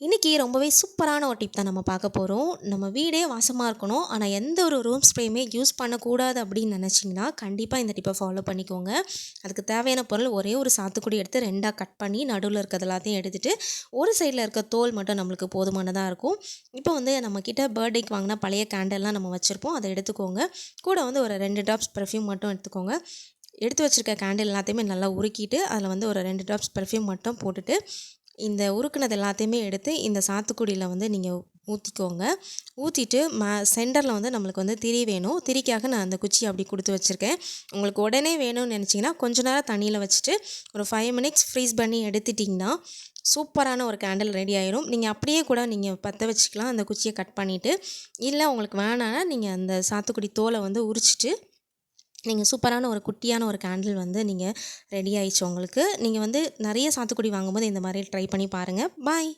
இன்றைக்கி ரொம்பவே சூப்பரான ஒரு டிப் தான் நம்ம பார்க்க போகிறோம். நம்ம வீடே வாசமாக இருக்கணும், ஆனால் எந்த ஒரு ரூம் ஸ்ப்ரேயுமே யூஸ் பண்ணக்கூடாது அப்படின்னு நினச்சிங்கன்னா கண்டிப்பாக இந்த டிப்பை ஃபாலோ பண்ணிக்கோங்க. அதுக்கு தேவையான பொருள் ஒரே ஒரு சாத்துக்குடி எடுத்து 2ஆக கட் பண்ணி நடுவில் இருக்கிறது எல்லாத்தையும் எடுத்துகிட்டு ஒரு சைடில் இருக்க தோல் மட்டும் நம்மளுக்கு போதுமானதாக இருக்கும். இப்போ வந்து நம்மக்கிட்ட பர்த்டேக்கு வாங்கினா பழைய கேண்டல்லாம் நம்ம வச்சுருப்போம், அதை எடுத்துக்கோங்க. கூட வந்து ஒரு 2 ட்ராப்ஸ் பர்ஃப்யூம் மட்டும் எடுத்துக்கோங்க. எடுத்து வச்சுருக்க கேண்டில் எல்லாத்தையுமே நல்லா உருக்கிட்டு அதில் வந்து ஒரு 2 ட்ராப்ஸ் பர்ஃப்யூம் மட்டும் போட்டுட்டு இந்த உருக்குனது எல்லாத்தையுமே எடுத்து இந்த சாத்துக்குடியில் வந்து நீங்கள் ஊற்றிக்கோங்க. ஊற்றிட்டு சென்டரில் வந்து நம்மளுக்கு வந்து திரி வேணும். திரிக்காக நான் அந்த குச்சி அப்படி கொடுத்து வச்சுருக்கேன். உங்களுக்கு உடனே வேணும்னு நினச்சிங்கன்னா கொஞ்ச நேரம் தண்ணியில் வச்சுட்டு ஒரு 5 மினிட்ஸ் ஃப்ரீஸ் பண்ணி எடுத்துட்டிங்கன்னா சூப்பரான ஒரு கேண்டில் ரெடி ஆயிரும். நீங்கள் அப்படியே கூட நீங்கள் பற்ற வச்சுக்கலாம் அந்த குச்சியை கட் பண்ணிவிட்டு. இல்லை உங்களுக்கு வேணான்னா நீங்கள் அந்த சாத்துக்குடி தோலை வந்து உரிச்சிட்டு நீங்கள் சூப்பரான ஒரு குட்டியான ஒரு கேண்டில் வந்து நீங்கள் ரெடி ஆயிடுச்சு உங்களுக்கு. நீங்கள் வந்து நிறைய சாத்துக்குடி வாங்கும்போது இந்த மாதிரி ட்ரை பண்ணி பாருங்கள். பாய்.